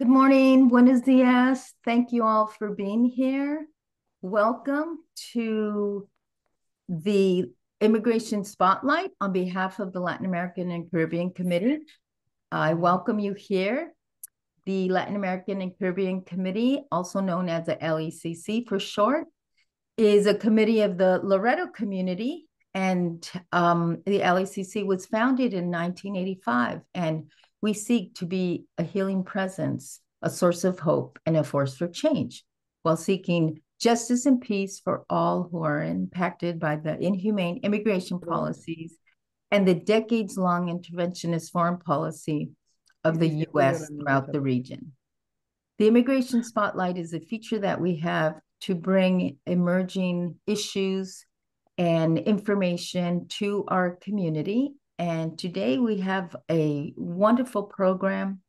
Good morning, buenos dias. Thank you all for being here. Welcome to the Immigration Spotlight on behalf of the Latin American and Caribbean Committee. I welcome you here. The Latin American and Caribbean Committee, also known as the LECC for short, is a committee of the Loretto community, and the LECC was founded in 1985, and we seek to be a healing presence, a source of hope, and a force for change, while seeking justice and peace for all who are impacted by the inhumane immigration policies and the decades-long interventionist foreign policy of the U.S. throughout the region. The Immigration Spotlight is a feature that we have to bring emerging issues and information to our community. And today we have a wonderful program.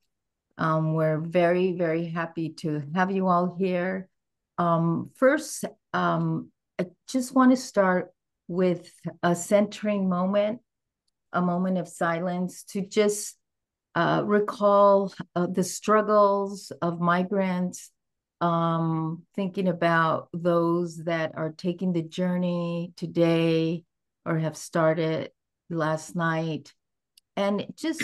We're very, very happy to have you all here. First, I just want to start with a centering moment, a moment of silence to just recall the struggles of migrants, thinking about those that are taking the journey today or have started last night, and just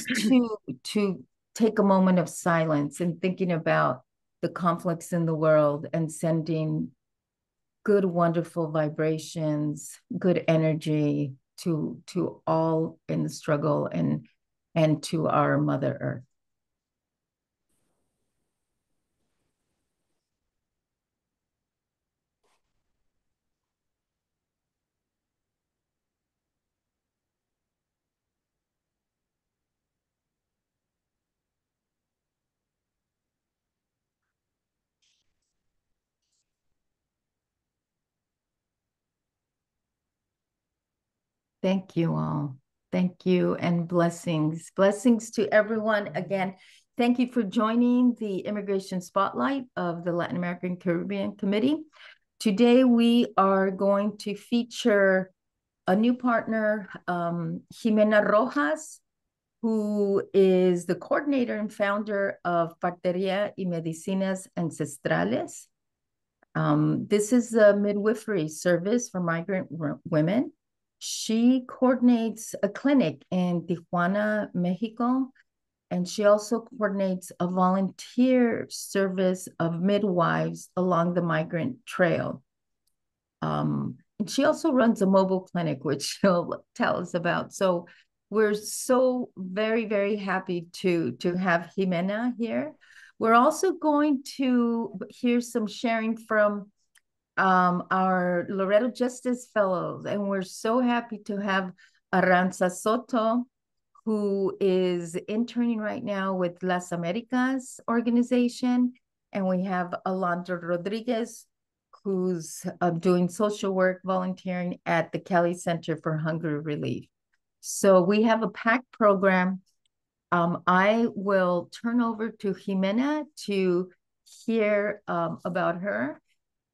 to take a moment of silence and thinking about the conflicts in the world and sending good, wonderful vibrations, good energy to all in the struggle and to our Mother Earth. Thank you all. Thank you, and blessings. Blessings to everyone. Again, thank you for joining the Immigration Spotlight of the Latin American Caribbean Committee. Today, we are going to feature a new partner, Ximena Rojas, who is the coordinator and founder of Pateria y Medicinas Ancestrales. This is a midwifery service for migrant women. She coordinates a clinic in Tijuana, Mexico, and she also coordinates a volunteer service of midwives along the migrant trail. And she also runs a mobile clinic, which she'll tell us about. So we're so very, very happy to have Ximena here. We're also going to hear some sharing from our Loretto Justice Fellows, and we're so happy to have Arantza Soto, who is interning right now with Las Americas organization, and we have Alondra Rodriguez, who's doing social work, volunteering at the Cali Center for Hunger Relief. So we have a packed program. I will turn over to Ximena to hear about her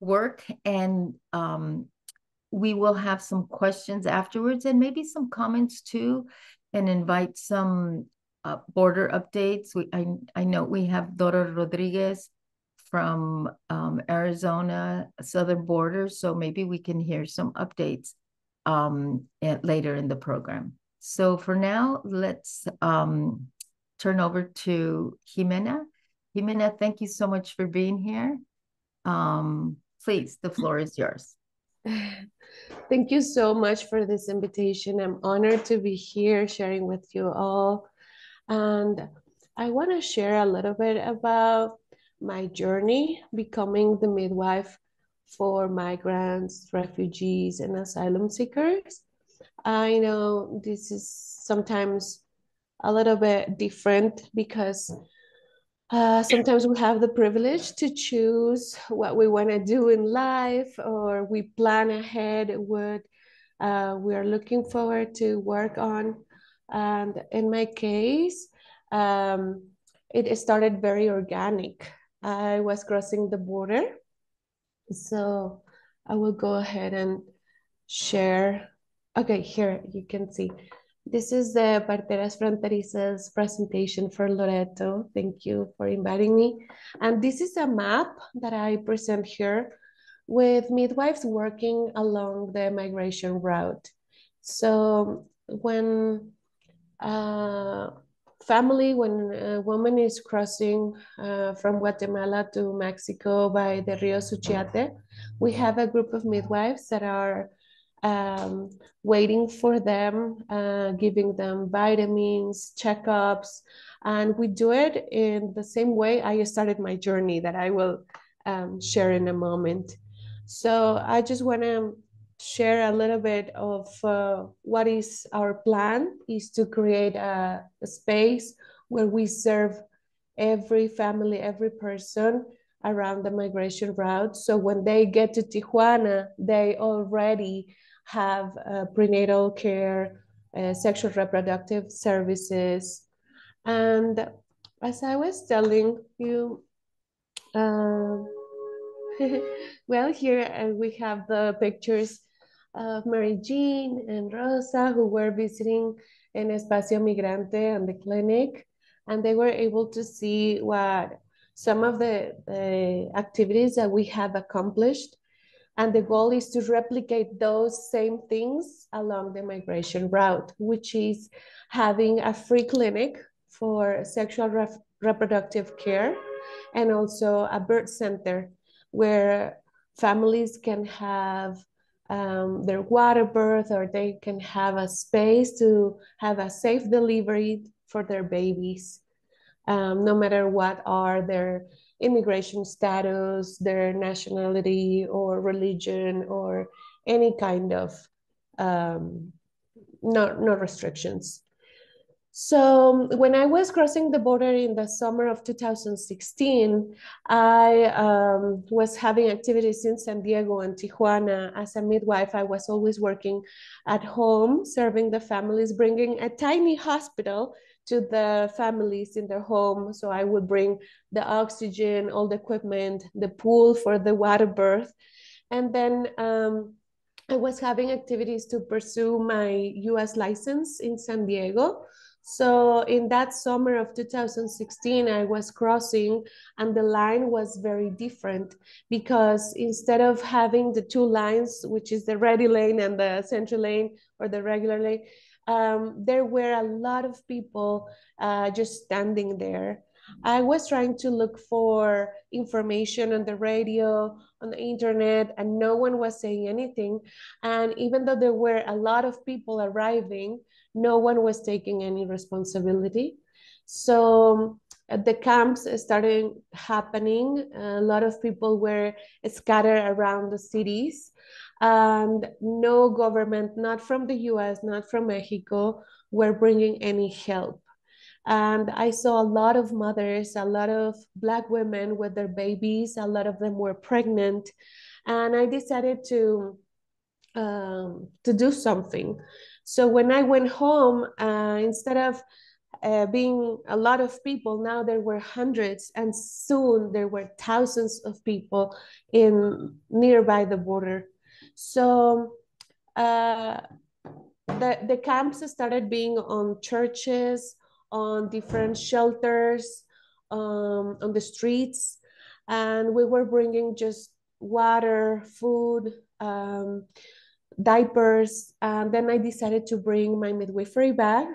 work, and we will have some questions afterwards and maybe some comments too, and invite some border updates. I know we have Dora Rodriguez from Arizona southern border, so maybe we can hear some updates later in the program. So for now, let's turn over to Ximena. Ximena, thank you so much for being here. Please, the floor is yours. Thank you so much for this invitation. I'm honored to be here sharing with you all. And I want to share a little bit about my journey becoming the midwife for migrants, refugees, and asylum seekers. I know this is sometimes a little bit different because sometimes we have the privilege to choose what we want to do in life, or we plan ahead what we are looking forward to work on. And in my case, it started very organic. I was crossing the border. So I will go ahead and share. Okay, here you can see. This is the Parteras Fronterizas presentation for Loretto. Thank you for inviting me. And this is a map that I present here with midwives working along the migration route. So when uh, when a woman is crossing from Guatemala to Mexico by the Rio Suchiate, we have a group of midwives that are um, waiting for them, giving them vitamins, checkups, and we do it in the same way I started my journey that I will share in a moment. So I just want to share a little bit of what is our plan is to create a space where we serve every family, every person around the migration route. So when they get to Tijuana, they already have prenatal care, sexual reproductive services. And as I was telling you, um, well, here we have the pictures of Mary Jean and Rosa who were visiting an Espacio Migrante and the clinic, and they were able to see what some of the activities that we have accomplished. And the goal is to replicate those same things along the migration route, which is having a free clinic for sexual reproductive care and also a birth center where families can have their water birth, or they can have a space to have a safe delivery for their babies, no matter what are their immigration status, their nationality or religion, or any kind of no restrictions. So when I was crossing the border in the summer of 2016, I was having activities in San Diego and Tijuana. As a midwife, I was always working at home, serving the families, bringing a tiny hospital to the families in their home. So I would bring the oxygen, all the equipment, the pool for the water birth. And then I was having activities to pursue my US license in San Diego. So in that summer of 2016, I was crossing, and the line was very different because instead of having the two lines, which is the ready lane and the central lane or the regular lane, there were a lot of people just standing there. I was trying to look for information on the radio, on the internet, and no one was saying anything. And even though there were a lot of people arriving, no one was taking any responsibility. So the camps started happening. A lot of people were scattered around the cities, and no government, not from the US, not from Mexico, were bringing any help. And I saw a lot of mothers, a lot of Black women with their babies, a lot of them were pregnant. And I decided to do something. So when I went home, instead of being a lot of people, now there were hundreds, and soon there were thousands of people in nearby the border. So uh, the camps started being on churches, on different shelters, on the streets, and we were bringing just water, food, diapers. And then I decided to bring my midwifery bag,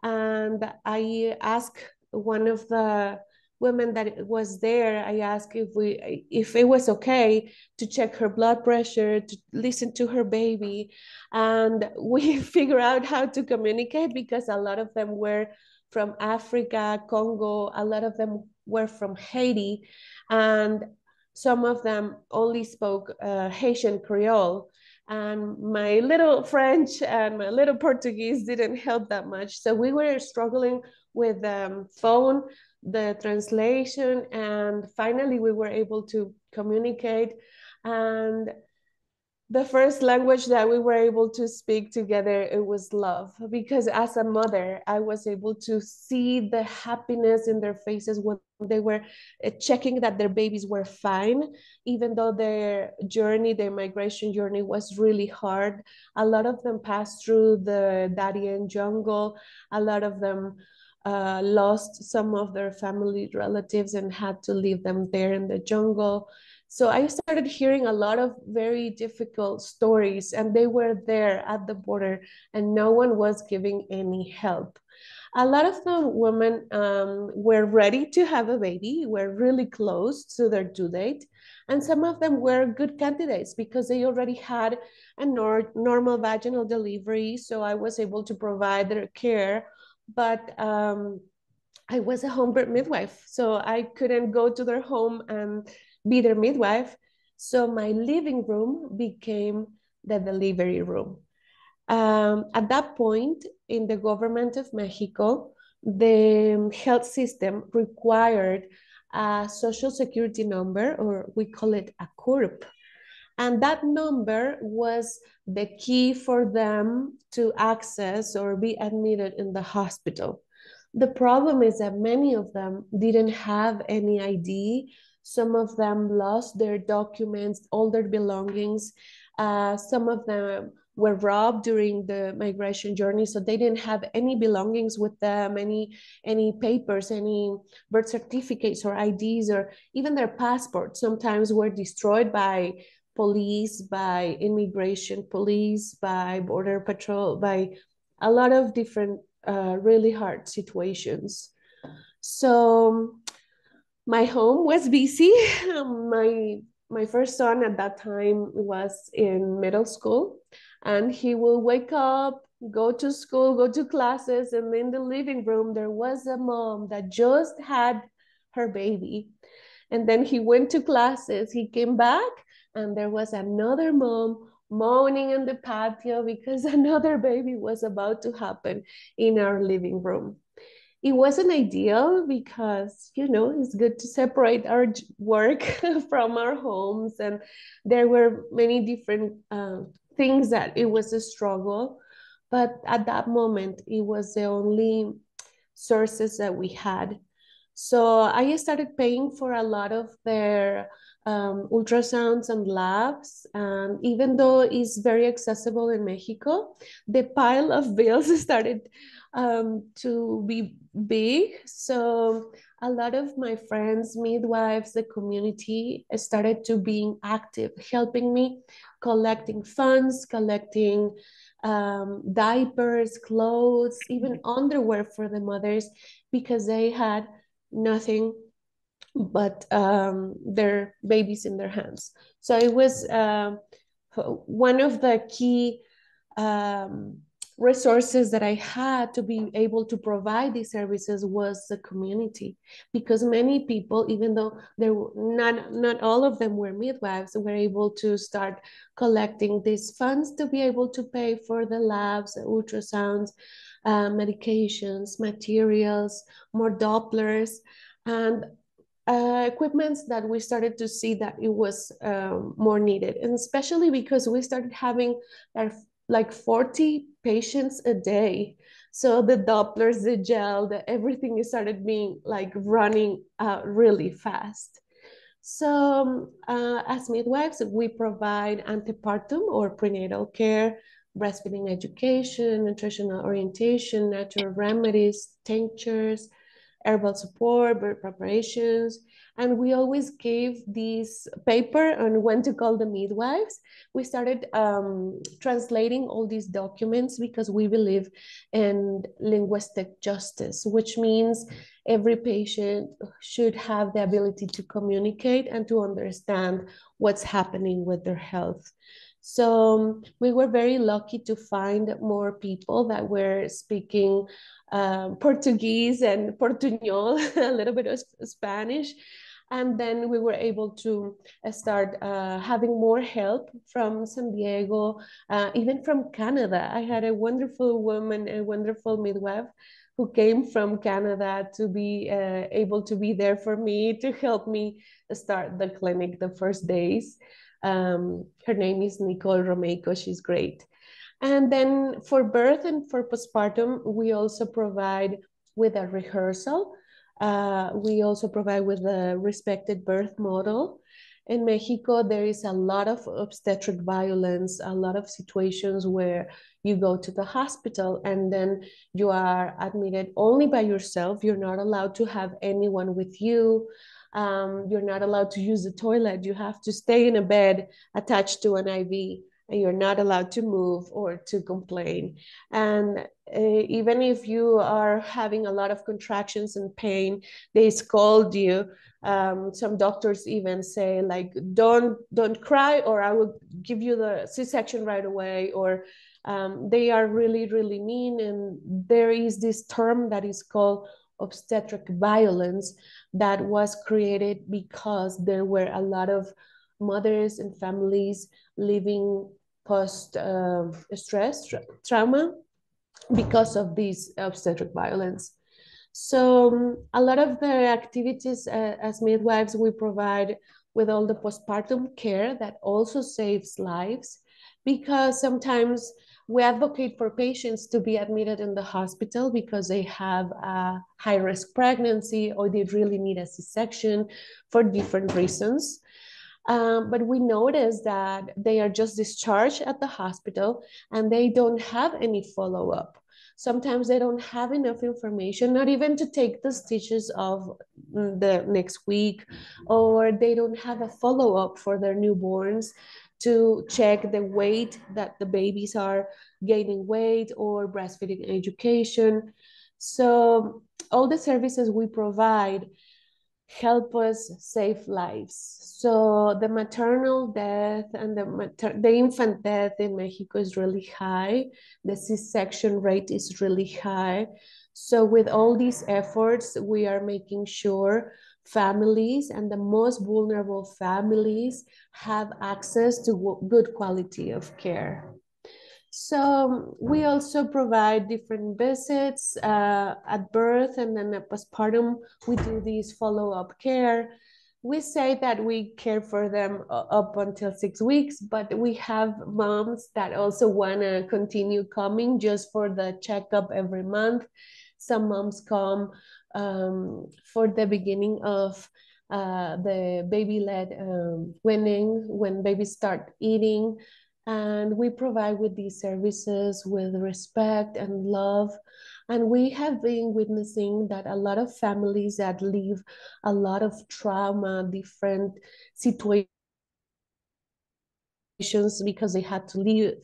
and I asked one of the women that was there, I asked if it was okay to check her blood pressure, to listen to her baby. And we figure out how to communicate because a lot of them were from Africa, Congo, a lot of them were from Haiti, and some of them only spoke Haitian Creole. And my little French and my little Portuguese didn't help that much. So we were struggling with phone, the translation, and finally we were able to communicate. And the first language that we were able to speak together, it was love, because as a mother I was able to see the happiness in their faces when they were checking that their babies were fine, even though their journey, their migration journey, was really hard. A lot of them passed through the Darien jungle. A lot of them lost some of their family relatives and had to leave them there in the jungle. So I started hearing a lot of very difficult stories, and they were there at the border, and no one was giving any help. A lot of the women were ready to have a baby, were really close to their due date, and some of them were good candidates because they already had a normal vaginal delivery, so I was able to provide their care. But I was a home birth midwife, so I couldn't go to their home and be their midwife. So my living room became the delivery room. At that point, in the government of Mexico, the health system required a social security number, or we call it a CURP. And that number was the key for them to access or be admitted in the hospital. The problem is that many of them didn't have any ID. Some of them lost their documents, all their belongings. Some of them were robbed during the migration journey, so they didn't have any belongings with them, any papers, any birth certificates or IDs, or even their passports sometimes were destroyed by police, by immigration police, by border patrol, by a lot of different really hard situations. So my home was busy. My first son at that time was in middle school, and he will wake up, go to school, go to classes, and in the living room there was a mom that just had her baby. And then he went to classes, he came back, and there was another mom moaning in the patio because another baby was about to happen in our living room. It wasn't ideal because, it's good to separate our work from our homes, and there were many different things that it was a struggle. But at that moment, it was the only sources that we had. So I started paying for a lot of their ultrasounds and labs. And even though it's very accessible in Mexico, the pile of bills started to be big. So a lot of my friends, midwives, the community started to being active, helping me, collecting funds, collecting diapers, clothes, even underwear for the mothers, because they had nothing but their babies in their hands. So it was one of the key resources that I had to be able to provide these services was the community, because many people, even though there were not all of them were midwives, were able to start collecting these funds to be able to pay for the labs, the ultrasounds, medications, materials, more Dopplers, and equipments that we started to see that it was more needed. And especially because we started having like 40 patients a day. So the Dopplers, the gel, everything started being like running really fast. So as midwives, we provide antepartum or prenatal care, breastfeeding education, nutritional orientation, natural remedies, tinctures, herbal support, birth preparations. And we always gave this paper on when to call the midwives. We started translating all these documents because we believe in linguistic justice, which means every patient should have the ability to communicate and to understand what's happening with their health. So we were very lucky to find more people that were speaking Portuguese and Portuñol, a little bit of Spanish. And then we were able to start having more help from San Diego, even from Canada. I had a wonderful woman, a wonderful midwife who came from Canada to be able to be there for me, to help me start the clinic the first days. Her name is Nicole Romeiko. She's great. And then for birth and for postpartum, we also provide with a rehearsal. We also provide with a respected birth model. In Mexico, there is a lot of obstetric violence, a lot of situations where you go to the hospital and then you are admitted only by yourself. You're not allowed to have anyone with you. You're not allowed to use the toilet. You have to stay in a bed attached to an IV, and you're not allowed to move or to complain. And even if you are having a lot of contractions and pain, they scold you. Some doctors even say like, don't cry, or I will give you the C-section right away. Or they are really, really mean. And there is this term that is called obstetric violence that was created because there were a lot of mothers and families living post stress trauma because of this obstetric violence. So a lot of the activities as midwives we provide with all the postpartum care that also saves lives, because sometimes we advocate for patients to be admitted in the hospital because they have a high risk pregnancy or they really need a C-section for different reasons. But we notice that they are just discharged at the hospital and they don't have any follow-up. Sometimes they don't have enough information, not even to take the stitches of the next week, or they don't have a follow-up for their newborns to check the weight that the babies are gaining weight or breastfeeding education. So all the services we provide help us save lives. So the maternal death and the infant death in Mexico is really high. The C-section rate is really high. So with all these efforts, we are making sure families and the most vulnerable families have access to good quality of care. So we also provide different visits at birth, and then at postpartum, we do these follow-up care. We say that we care for them up until 6 weeks, but we have moms that also want to continue coming just for the checkup every month. Some moms come for the beginning of the baby-led weaning, when babies start eating. And we provide with these services with respect and love. And we have been witnessing that a lot of families that live a lot of trauma, different situations, because they had to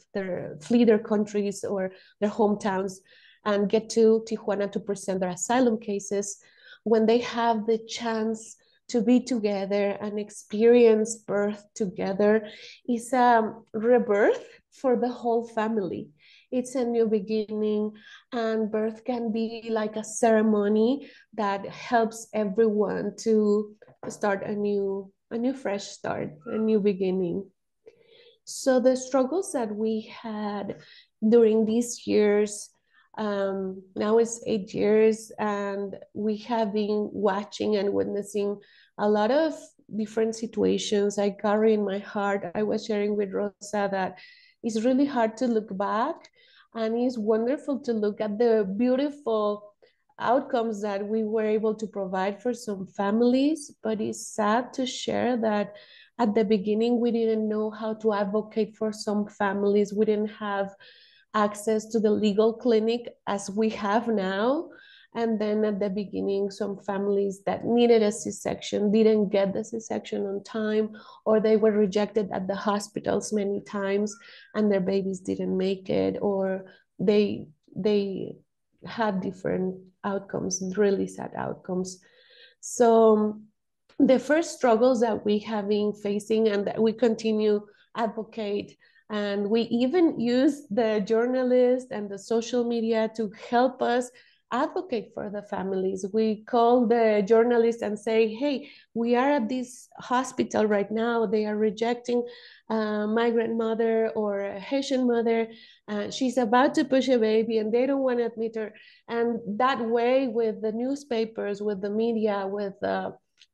flee their countries or their hometowns and get to Tijuana to present their asylum cases. When they have the chance to be together and experience birth together, is a rebirth for the whole family. It's a new beginning, and birth can be like a ceremony that helps everyone to start a new fresh start, a new beginning. So the struggles that we had during these years, now it's 8 years, and we have been watching and witnessing a lot of different situations I carry in my heart. I was sharing with Rosa that it's really hard to look back, and it's wonderful to look at the beautiful outcomes that we were able to provide for some families, but it's sad to share that at the beginning we didn't know how to advocate for some families. We didn't have access to the legal clinic as we have now. And then at the beginning, some families that needed a C-section didn't get the C-section on time, or they were rejected at the hospitals many times and their babies didn't make it, or they had different outcomes, really sad outcomes. So the first struggles that we have been facing and that we continue advocate, and we even use the journalists and the social media to help us advocate for the families. We call the journalists and say, hey, we are at this hospital right now. They are rejecting a migrant mother or a Haitian mother. She's about to push a baby and they don't want to admit her. And that way, with the newspapers, with the media, with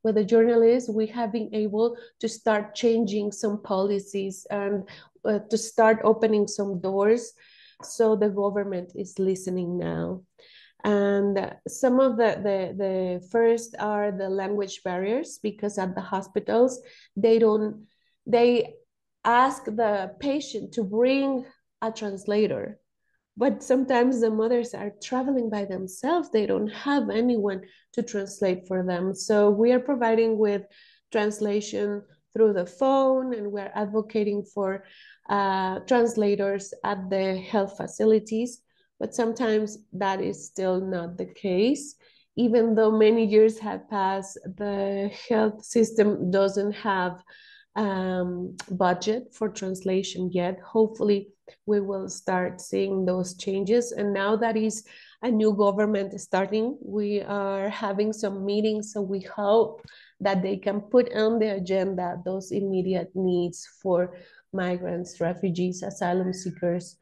with the journalists, we have been able to start changing some policies and to start opening some doors. So the government is listening now. And some of the first are the language barriers, because at the hospitals, they ask the patient to bring a translator. But sometimes the mothers are traveling by themselves. They don't have anyone to translate for them. So we are providing with translation through the phone, and we're advocating for translators at the health facilities. But sometimes that is still not the case. Even though many years have passed, the health system doesn't have budget for translation yet. Hopefully, we will start seeing those changes. And now that is a new government starting, we are having some meetings. So we hope that they can put on the agenda those immediate needs for migrants, refugees, asylum seekers.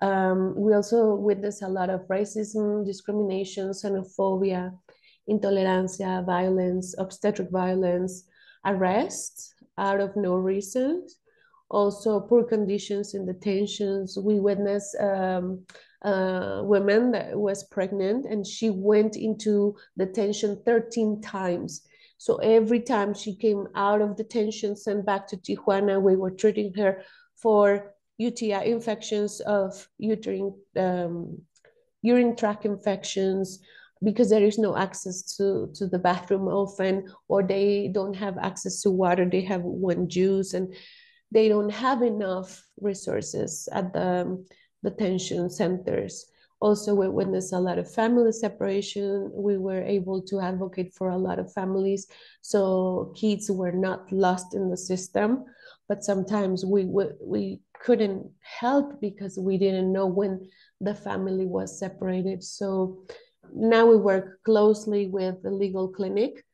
We also witness a lot of racism, discrimination, xenophobia, intolerancia, violence, obstetric violence, arrests out of no reason. Also, poor conditions in detentions. We witnessed a woman that was pregnant, and she went into detention 13 times. So every time she came out of detention, sent back to Tijuana, we were treating her for UTI infections of urine tract infections, because there is no access to the bathroom often, or they don't have access to water. They have one juice, and they don't have enough resources at the detention centers. Also, we witnessed a lot of family separation. We were able to advocate for a lot of families, so kids were not lost in the system. But sometimes we couldn't help because we didn't know when the family was separated. So now we work closely with the legal clinic.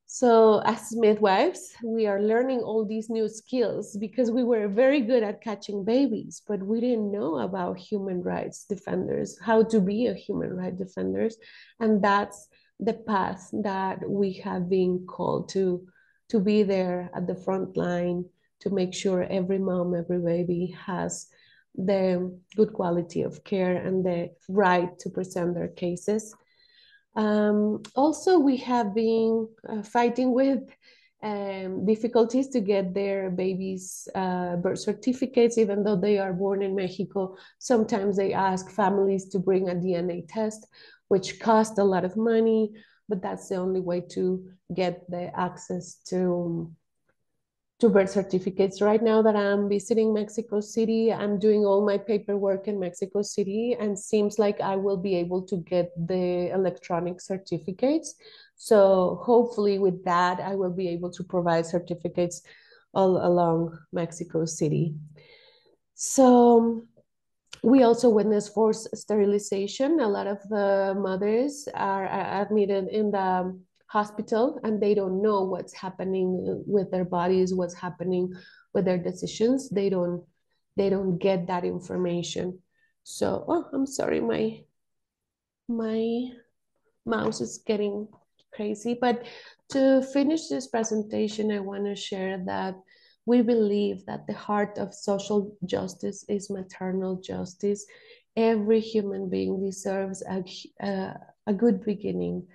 So as midwives, we are learning all these new skills because we were very good at catching babies, but we didn't know about human rights defenders, how to be a human rights defenders. And that's the path that we have been called to be there at the front line, to make sure every mom, every baby has the good quality of care and the right to present their cases. Also, we have been fighting with difficulties to get their babies' birth certificates, even though they are born in Mexico. Sometimes they ask families to bring a DNA test, which costs a lot of money, but that's the only way to get the access to birth certificates. Right now that I'm visiting Mexico City, I'm doing all my paperwork in Mexico City, and seems like I will be able to get the electronic certificates. So hopefully with that, I will be able to provide certificates all along Mexico City. So we also witness forced sterilization. A lot of the mothers are admitted in the hospital, and they don't know what's happening with their bodies, what's happening with their decisions. They don't get that information. So, oh, I'm sorry, my mouse is getting crazy. But to finish this presentation, I want to share that we believe that the heart of social justice is maternal justice. Every human being deserves a good beginning.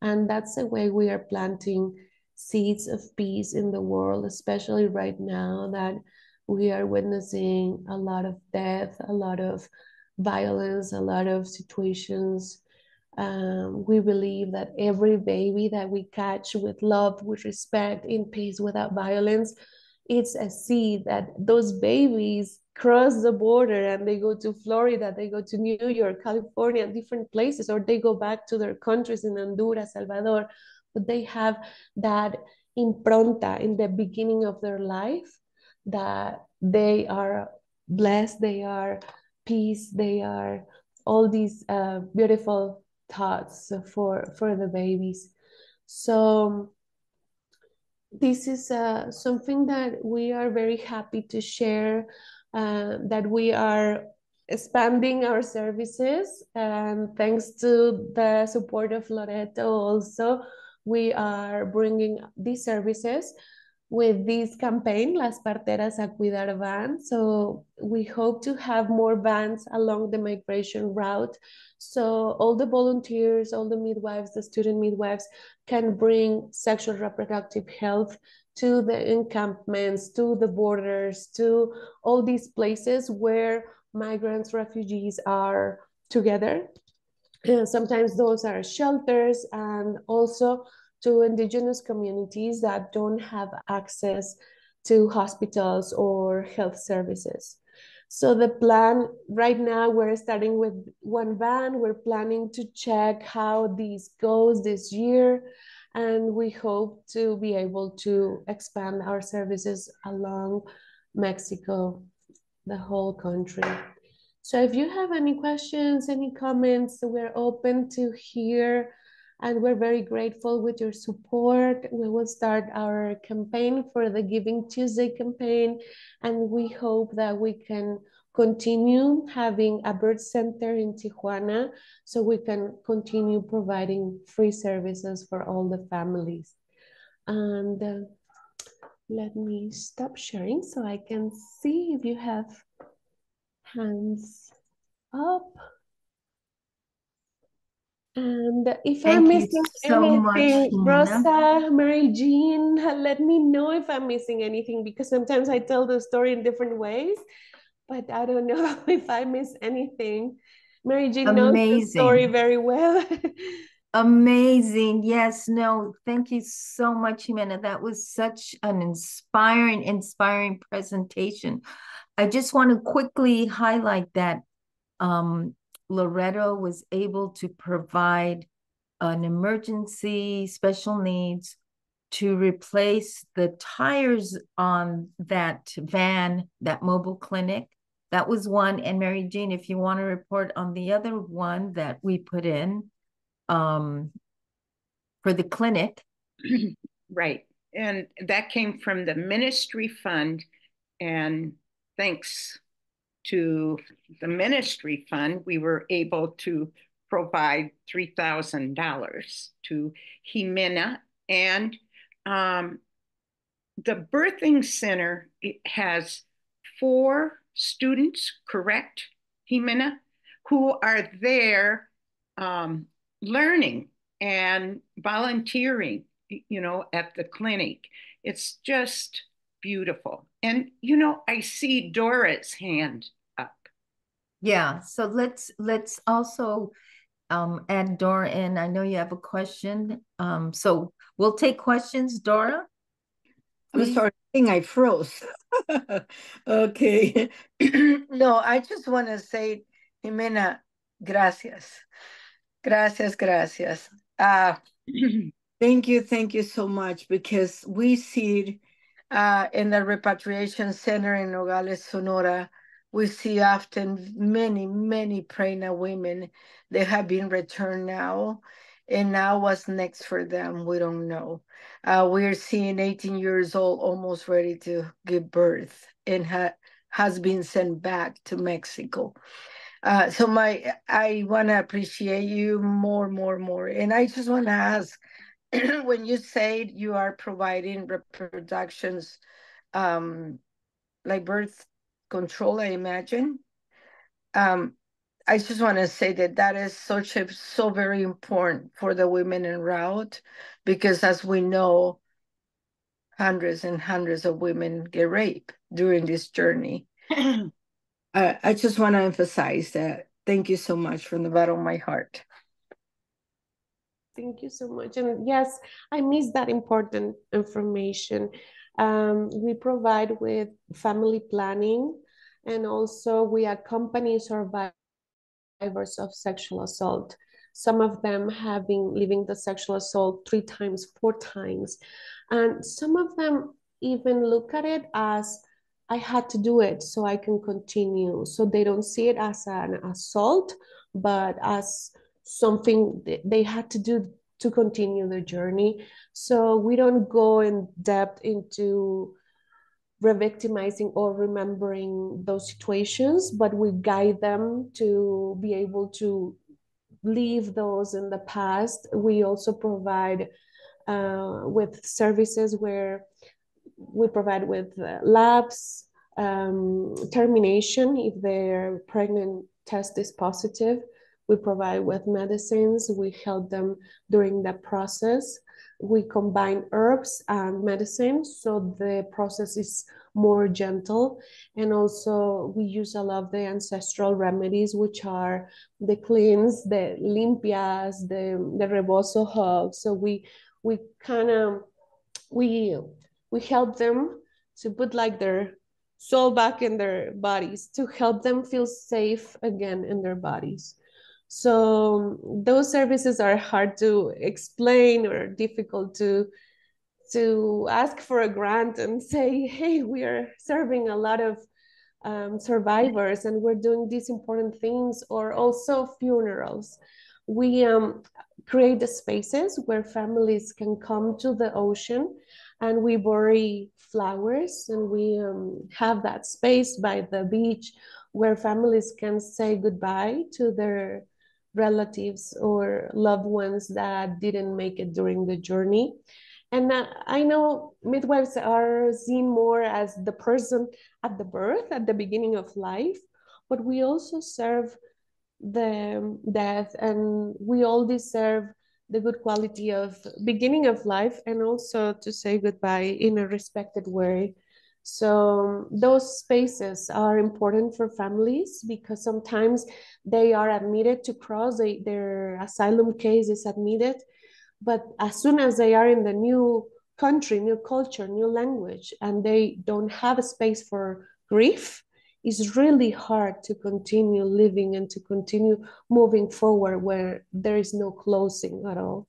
And that's the way we are planting seeds of peace in the world, especially right now that we are witnessing a lot of death, a lot of violence, a lot of situations. We believe that every baby that we catch with love, with respect, in peace, without violence, it's a seed that those babies cross the border and they go to Florida, they go to New York, California, different places, or they go back to their countries in Honduras, Salvador, but they have that impronta in the beginning of their life that they are blessed, they are peace, they are all these beautiful thoughts for the babies. So this is something that we are very happy to share, that we are expanding our services, and thanks to the support of Loretto also, we are bringing these services with this campaign, Las Parteras a Cuidar Van. So we hope to have more vans along the migration route. So all the volunteers, all the midwives, the student midwives can bring sexual reproductive health to the encampments, to the borders, to all these places where migrants, refugees are together. Sometimes those are shelters, and also to indigenous communities that don't have access to hospitals or health services. So the plan right now, we're starting with one van. We're planning to check how this goes this year, and we hope to be able to expand our services along Mexico, the whole country. So if you have any questions, any comments, we're open to hear, and we're very grateful with your support. We will start our campaign for the Giving Tuesday campaign, and we hope that we can continue having a birth center in Tijuana so we can continue providing free services for all the families. And let me stop sharing so I can see if you have hands up. And if I'm Thank you missing so much, anything, Ximena. Rosa, Mary Jean, let me know if I'm missing anything, because sometimes I tell the story in different ways, but I don't know if I miss anything. Mary Jean knows the story Amazing. very well. Amazing. Yes, no, thank you so much, Ximena. That was such an inspiring presentation. I just want to quickly highlight that Loretto was able to provide an emergency special needs to replace the tires on that van, that mobile clinic. That was one. And Mary Jean, if you want to report on the other one that we put in for the clinic. Right. And that came from the ministry fund. And thanks to the ministry fund, we were able to provide $3,000 to Ximena. And the birthing center, it has 4 students, correct, Ximena, who are there learning and volunteering, at the clinic. It's just beautiful. And, I see Dora's hand up. Yeah, so let's also add Dora in. I know you have a question. So we'll take questions, Dora. I'm sorry, I think I froze. Okay. No, I just want to say, Ximena, gracias. Gracias, gracias. Thank you so much, because we see in the repatriation center in Nogales, Sonora, we see often many pregnant women. They have been returned now, and now what's next for them, we don't know. We're seeing 18 years old almost ready to give birth and has been sent back to Mexico. So I want to appreciate you more. And I just want to ask, when you say you are providing reproductions, like birth control, I imagine. I just want to say that is so very important for the women en route, because as we know, hundreds and hundreds of women get raped during this journey. I just want to emphasize that. Thank you so much from the bottom of my heart. Thank you so much. And yes, I missed that important information. We provide with family planning, and also we accompany survivors of sexual assault. Some of them have been living the sexual assault 3 times, 4 times. And some of them even look at it as, I had to do it so I can continue. So they don't see it as an assault, but as something they had to do to continue their journey. So we don't go in depth into re-victimizing or remembering those situations, but we guide them to be able to leave those in the past. We also provide with services where we provide with labs, termination if their pregnant test is positive. We provide with medicines. We help them during the process. We combine herbs and medicines, so the process is more gentle. And also we use a lot of the ancestral remedies, which are the cleans, the limpias, the rebozo hug. So we kind of, we help them to put like their soul back in their bodies, to help them feel safe again in their bodies. So those services are hard to explain or difficult to ask for a grant and say, hey, we are serving a lot of survivors and we're doing these important things. Or also funerals. We create the spaces where families can come to the ocean, and we bury flowers, and we have that space by the beach where families can say goodbye to their relatives or loved ones that didn't make it during the journey. And I know midwives are seen more as the person at the birth, at the beginning of life, but we also serve the death, and we all deserve the good quality of beginning of life, and also to say goodbye in a respected way. So those spaces are important for families because sometimes they are admitted to cross, their asylum case is admitted, but as soon as they are in the new country, new culture, new language, and they don't have a space for grief, it's really hard to continue living and to continue moving forward where there is no closing at all.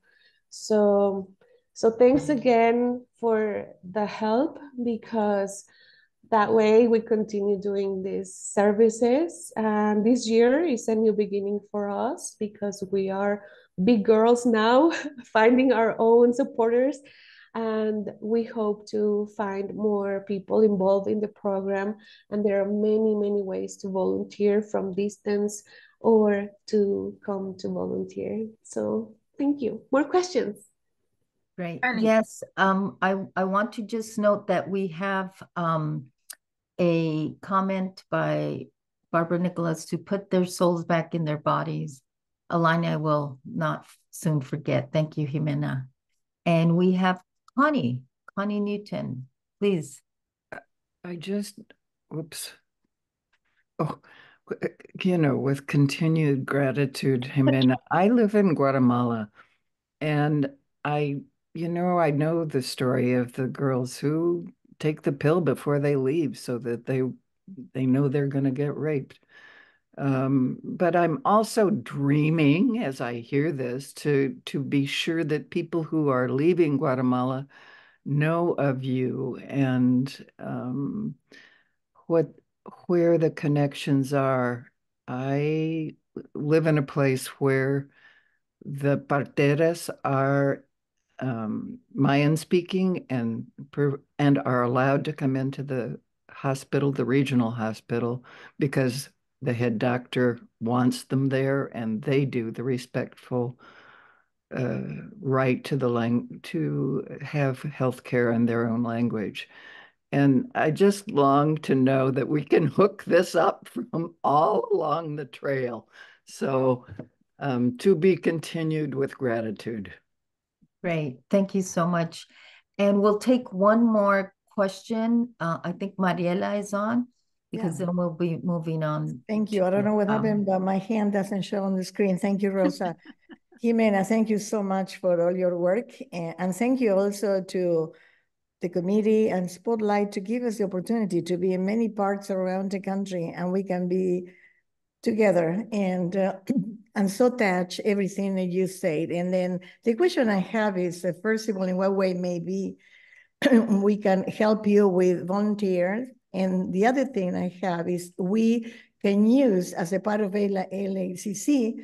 So, so thanks again for the help, because that way we continue doing these services. And this year is a new beginning for us because we are big girls now, finding our own supporters. And we hope to find more people involved in the program. And there are many, many ways to volunteer from distance or to come to volunteer. So thank you. More questions? Great. Yes. I want to just note that we have a comment by Barbara Nicholas to put their souls back in their bodies. A line I will not soon forget. Thank you, Ximena. And we have Connie Newton, please. I just, whoops. Oh, with continued gratitude, Ximena. I live in Guatemala, and I know the story of the girls who take the pill before they leave so that they know they're going to get raped. But I'm also dreaming, as I hear this, to be sure that people who are leaving Guatemala know of you and where the connections are. I live in a place where the parteras are Mayan speaking and are allowed to come into the hospital, the regional hospital, because the head doctor wants them there, and they do the respectful right to have health care in their own language. And I just long to know that we can hook this up from all along the trail. So to be continued with gratitude. Great. Thank you so much. And we'll take one more question. I think Mariela is on, because then we'll be moving on. Thank you. I don't know what happened, but my hand doesn't show on the screen. Thank you, Rosa. Ximena, thank you so much for all your work. And thank you also to the committee and Spotlight to give us the opportunity to be in many parts around the country, and we can be together. And I'm so touched everything that you said. And then the question I have is, first of all, in what way maybe we can help you with volunteers? And the other thing I have is we can use as a part of LACC,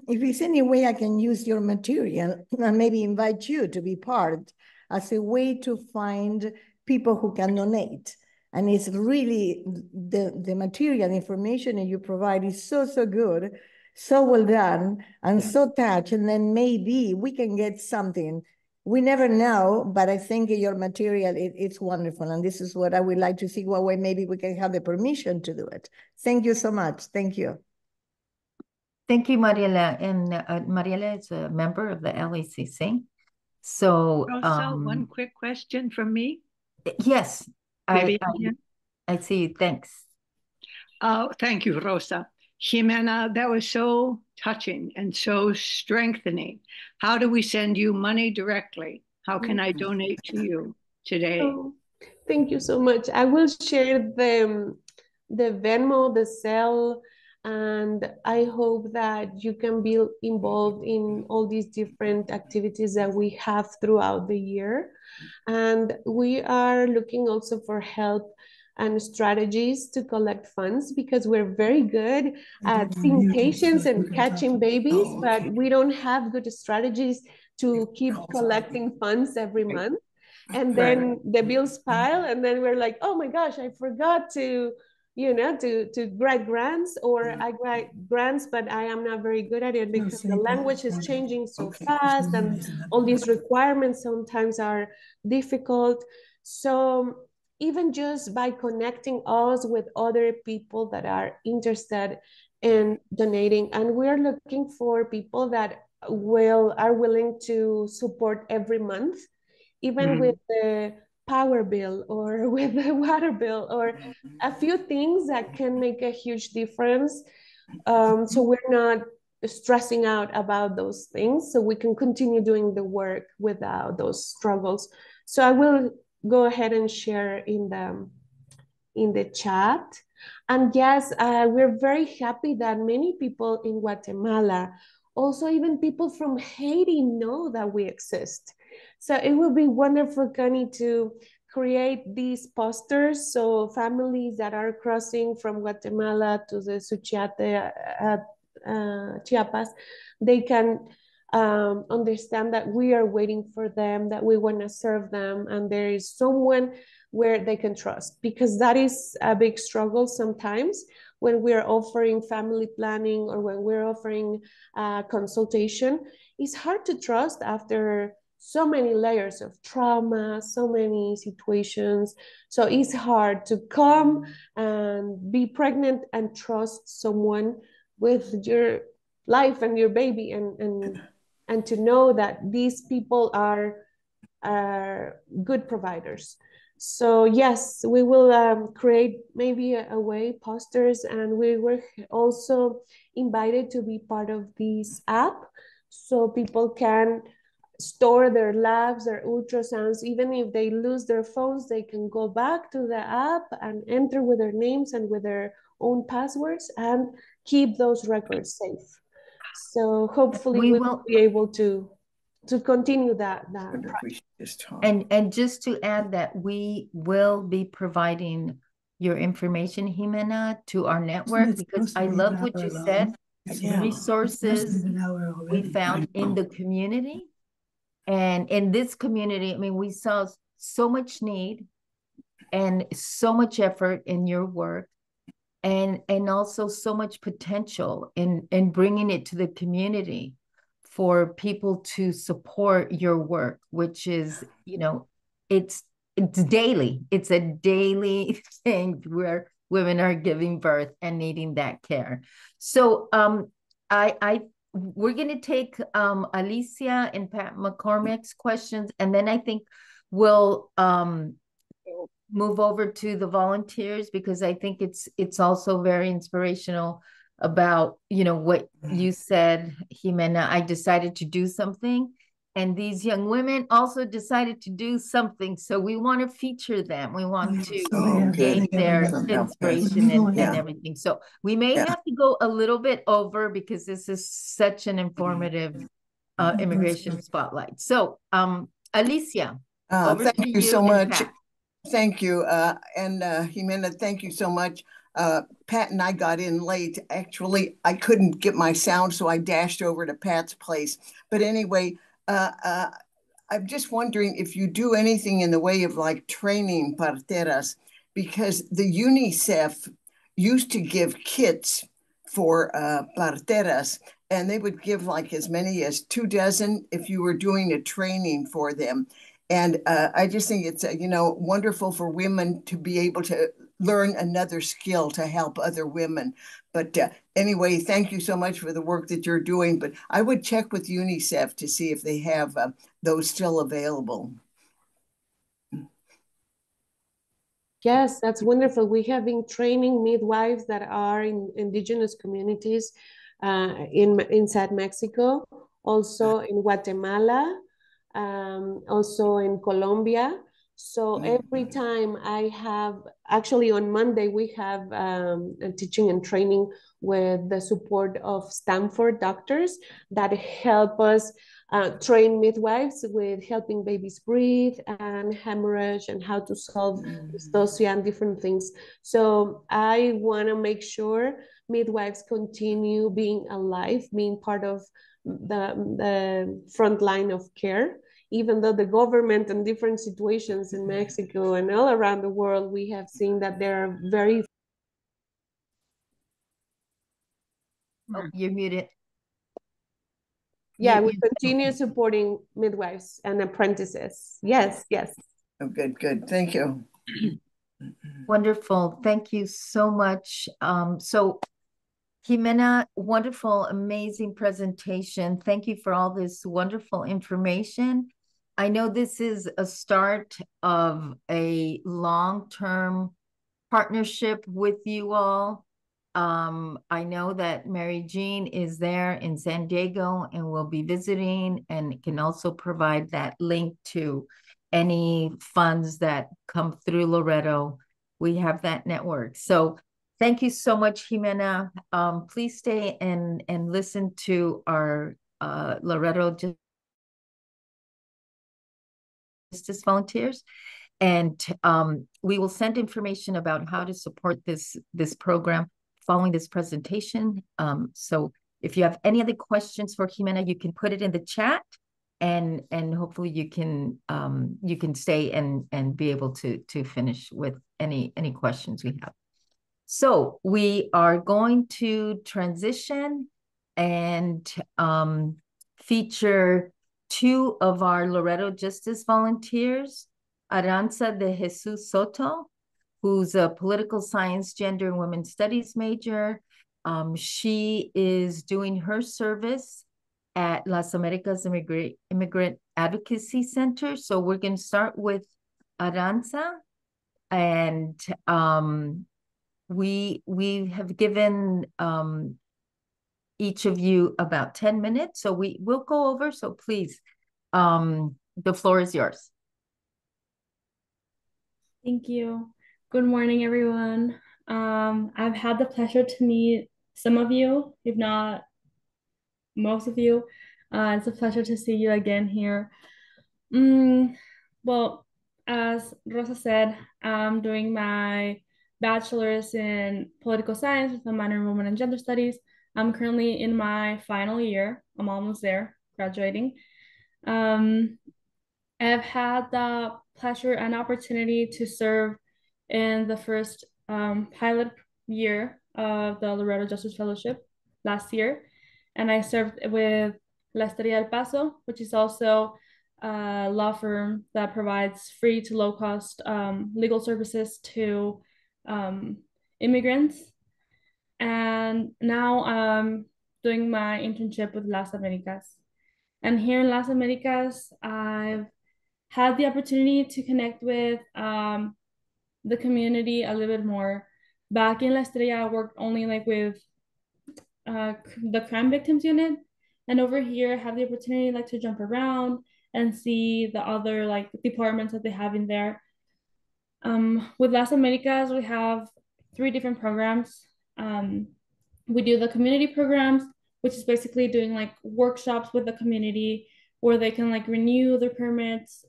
if there's any way I can use your material and maybe invite you to be part as a way to find people who can donate. And it's really, the material information that you provide is so good, so well done, and so touched. And then maybe we can get something we never know, but I think your material, it's wonderful. And this is what I would like to see what way maybe we can have the permission to do it. Thank you so much. Thank you. Thank you, Mariela. And Mariela is a member of the LACC. So, Rosa, one quick question from me. Yes, I see you. Thanks. Thank you, Rosa. Ximena, that was so touching and so strengthening. How do we send you money directly? How can I donate to you today? Oh, thank you so much. I will share the Venmo, the Zelle, and I hope that you can be involved in all these different activities that we have throughout the year. And we are looking also for help and strategies to collect funds because we're very good at seeing patients and catching babies, but we don't have good strategies to keep collecting funds every month. And then the bills pile, and then we're like, oh my gosh, I forgot to write grants, or I write grants, but I am not very good at it because the language is changing so fast and all these requirements sometimes are difficult. So even just by connecting us with other people that are interested in donating, and we're looking for people that are willing to support every month, even with the power bill or with the water bill or a few things that can make a huge difference. So we're not stressing out about those things, so we can continue doing the work without those struggles. So I will go ahead and share in the chat. And yes, we're very happy that many people in Guatemala, also even people from Haiti, know that we exist. So it will be wonderful, Connie, to create these posters so families that are crossing from Guatemala to the Suchiate, Chiapas, they can understand that we are waiting for them, that we want to serve them, and there is someone where they can trust, because that is a big struggle sometimes when we're offering family planning or when we're offering consultation. It's hard to trust after so many layers of trauma, so many situations. So it's hard to come and be pregnant and trust someone with your life and your baby, and to know that these people are good providers. So yes, we will create maybe a way posters, and we were also invited to be part of this app so people can store their labs, their ultrasounds. Even if they lose their phones, they can go back to the app and enter with their names and with their own passwords and keep those records safe. So hopefully we will be able to continue that. And just to add that we will be providing your information, Ximena, to our network, because I love what you said. Resources we found in the community. And in this community, I mean, we saw so much need and so much effort in your work, and also so much potential in bringing it to the community for people to support your work, which is, it's daily. It's a daily thing where women are giving birth and needing that care. So we're going to take Alicia and Pat McCormick's questions, and then I think we'll move over to the volunteers, because I think it's also very inspirational about, what you said, Ximena. I decided to do something, and these young women also decided to do something. So we want to feature them. We want to gain their inspiration and everything. So we may have to go a little bit over, because this is such an informative immigration spotlight. So Alicia, thank you so much. Thank you. And Ximena, thank you so much. Pat and I got in late. Actually, I couldn't get my sound, so I dashed over to Pat's place. But anyway, I'm just wondering if you do anything in the way of like training parteras, because the UNICEF used to give kits for parteras, and they would give like as many as 2 dozen if you were doing a training for them. And I just think it's, wonderful for women to be able to learn another skill to help other women. But anyway, thank you so much for the work that you're doing. But I would check with UNICEF to see if they have those still available. Yes, that's wonderful. We have been training midwives that are in indigenous communities inside Mexico, also in Guatemala, also in Colombia. So every time I have, actually on Monday, we have a teaching and training with the support of Stanford doctors that help us train midwives with helping babies breathe and hemorrhage and how to solve dystocia and different things. So I want to make sure midwives continue being alive, being part of the front line of care, even though the government and different situations in Mexico and all around the world, we have seen that there are very... Oh, you're muted. Yeah, we continue supporting midwives and apprentices. Yes, yes. Oh, good, good. Thank you. Wonderful. Thank you so much. So Ximena, wonderful, amazing presentation. Thank you for all this wonderful information. I know this is a start of a long-term partnership with you all. I know that Mary Jean is there in San Diego and will be visiting and can also provide that link to any funds that come through Loretto. We have that network. So thank you so much, Ximena. Please stay and listen to our Loretto Justice volunteers. And we will send information about how to support this program following this presentation. So if you have any other questions for Ximena, you can put it in the chat, and hopefully you can stay and be able to finish with any questions we have. So we are going to transition and feature two of our Loretto Justice volunteers, Arantza de Jesus Soto, who's a political science, gender, and women's studies major. She is doing her service at Las Americas Immigrant Advocacy Center. So we're going to start with Arantza, and we have given each of you about 10 minutes, so we will go over. So please, the floor is yours. Thank you. Good morning, everyone. I've had the pleasure to meet some of you, if not most of you. It's a pleasure to see you again here. Well, as Rosa said, I'm doing my bachelor's in political science with a minor in women and gender studies. I'm currently in my final year. I'm almost there, graduating. I've had the pleasure and opportunity to serve in the first pilot year of the Loretto Justice Fellowship last year. And I served with Pateria y Paso, which is also a law firm that provides free to low-cost legal services to immigrants. And now I'm doing my internship with Las Americas. And here in Las Americas, I've had the opportunity to connect with the community a little bit more. Back in La Estrella, I worked only like with the crime victims unit, and over here I have the opportunity like to jump around and see the other like departments that they have in there. With Las Americas, we have 3 different programs. We do the community programs, which is basically doing like workshops with the community where they can like renew their permits,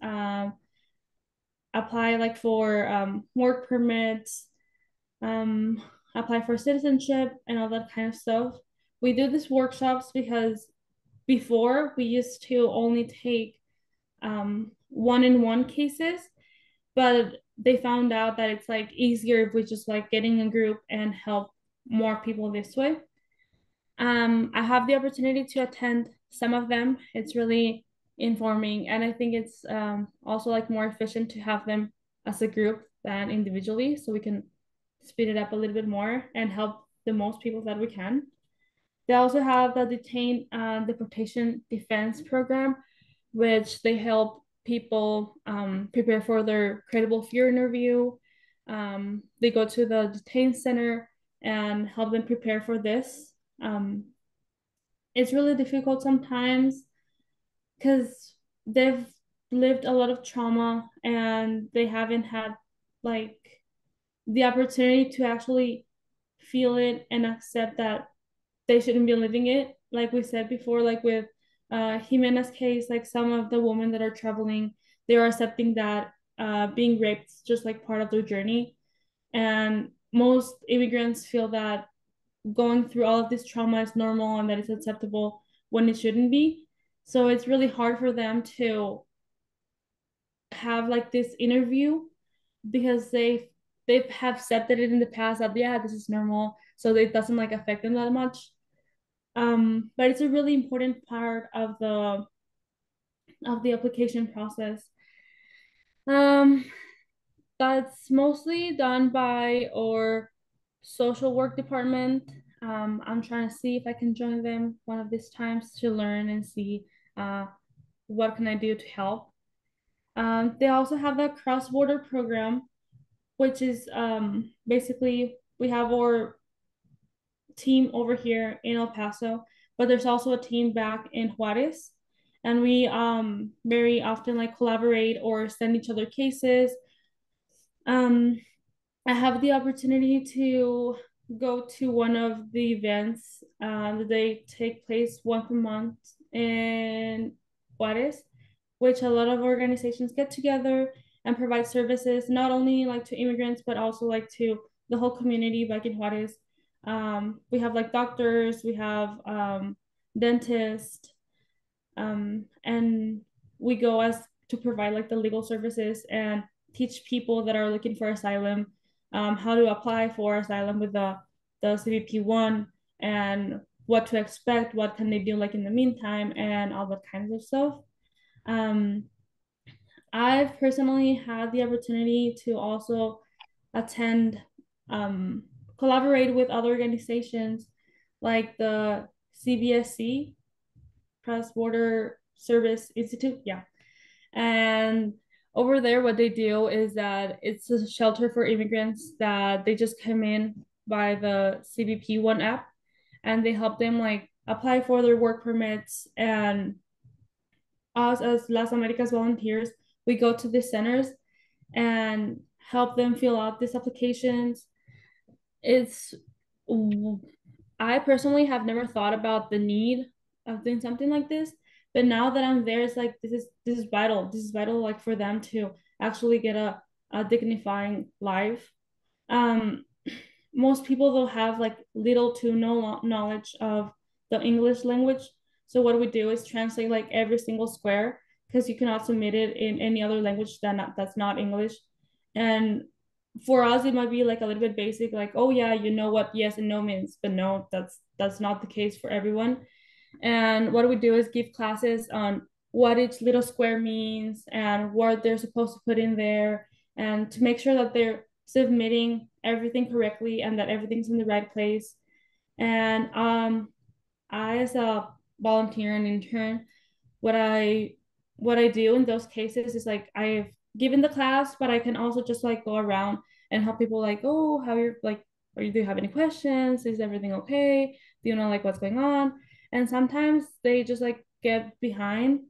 apply like for work permits, apply for citizenship and all that kind of stuff. We do these workshops because before we used to only take one-on-one cases, but they found out that it's like easier if we just like get in a group and help more people this way. I have the opportunity to attend some of them. It's really informing, and I think it's also like more efficient to have them as a group than individually, so we can speed it up a little bit more and help the most people that we can. They also have the Detained Deportation Defense Program, which they help people prepare for their credible fear interview. They go to the detain center and help them prepare for this. It's really difficult sometimes because they've lived a lot of trauma and they haven't had like the opportunity to actually feel it and accept that they shouldn't be living it. Like we said before, like with Ximena's case, like some of the women that are traveling, they are accepting that being raped is just like part of their journey. And most immigrants feel that going through all of this trauma is normal and that it's acceptable when it shouldn't be. So it's really hard for them to have like this interview because they have accepted it in the past that yeah, this is normal, so it doesn't like affect them that much. But it's a really important part of the application process. That's mostly done by our social work department. I'm trying to see if I can join them one of these times to learn and see what can I do to help. They also have a cross-border program, which is basically we have our team over here in El Paso, but there's also a team back in Juarez. And we very often like collaborate or send each other cases. I have the opportunity to go to one of the events that they take place once a month in Juarez, which a lot of organizations get together and provide services, not only like to immigrants, but also like to the whole community back in Juarez. We have like doctors, we have dentists, and we go as to provide like the legal services and teach people that are looking for asylum how to apply for asylum with the CBP1 and what to expect, what can they do like in the meantime, and all that kinds of stuff. I've personally had the opportunity to also attend, collaborate with other organizations like the CBSC, Cross Border Service Institute. Yeah. And over there, what they do is that it's a shelter for immigrants that they just come in by the CBP1 app and they help them like apply for their work permits. And us as Las Americas volunteers, we go to the centers and help them fill out these applications. It's I personally have never thought about the need of doing something like this, but now that I'm there, it's like this is vital. This is vital, like for them to actually get a dignifying life. Um, Most people though have like little to no knowledge of the English language. So what we do is translate like every single square because you cannot submit it in any other language that's not English. And for us, it might be like a little bit basic, like, oh yeah, you know what yes and no means, but no, that's not the case for everyone. And what we do is give classes on what each little square means and what they're supposed to put in there, and to make sure that they're submitting everything correctly and that everything's in the right place. And I, as a volunteer and intern, what I do in those cases is like I've given the class, but I can also just like go around and help people like, oh, how you're like, do you have any questions? Is everything okay? Do you know like what's going on? And sometimes they just like get behind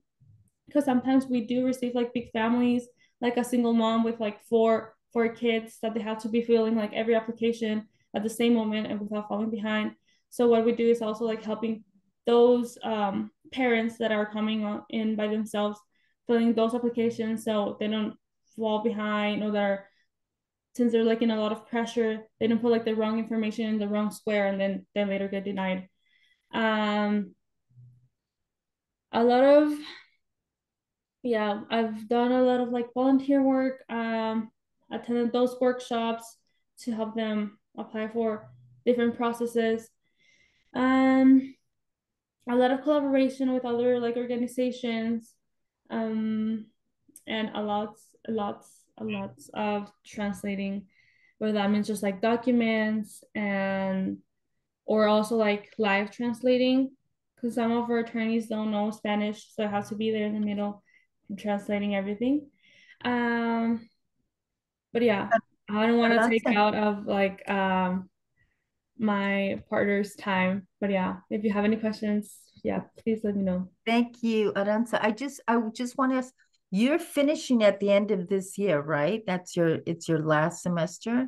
because sometimes we do receive like big families, like a single mom with like four kids that they have to be filling like every application at the same moment and without falling behind. So what we do is also like helping those parents that are coming in by themselves, filling those applications so they don't fall behind, or they're, since they're like in a lot of pressure, they don't put like the wrong information in the wrong square and then they later get denied. A lot of, yeah, I've done a lot of like volunteer work, attended those workshops to help them apply for different processes. A lot of collaboration with other like organizations, and a lot of translating, whether that means just like documents and or also like live translating, because some of our attorneys don't know Spanish, so I have to be there in the middle and translating everything. But yeah, I don't want to take out of like my partner's time. But yeah, if you have any questions, yeah, please let me know. Thank you, Arantza. I just want to ask, you're finishing at the end of this year, right? It's your last semester.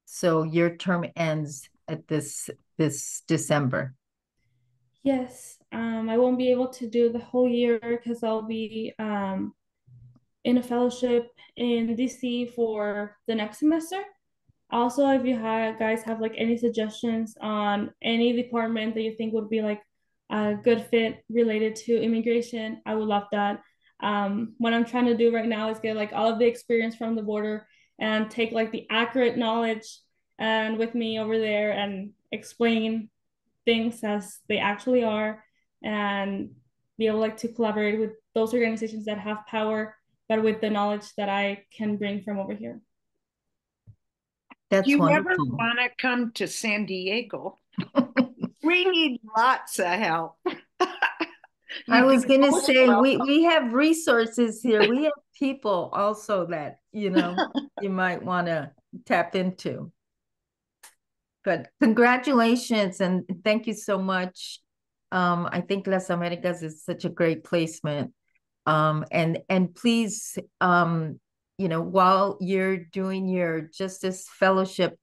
So your term ends at this December. Yes, I won't be able to do the whole year because I'll be in a fellowship in DC for the next semester. Also, if you guys have like any suggestions on any department that you think would be like a good fit related to immigration, I would love that. What I'm trying to do right now is get like all of the experience from the border and take like the accurate knowledge and with me over there and explain things as they actually are and be able like to collaborate with those organizations that have power, but with the knowledge that I can bring from over here. That's you wonderful. ever want to come to San Diego? We need lots of help. I was going to say, we have resources here. We have people also that, you might want to tap into. But congratulations and thank you so much. I think Las Americas is such a great placement. And please, while you're doing your Justice Fellowship,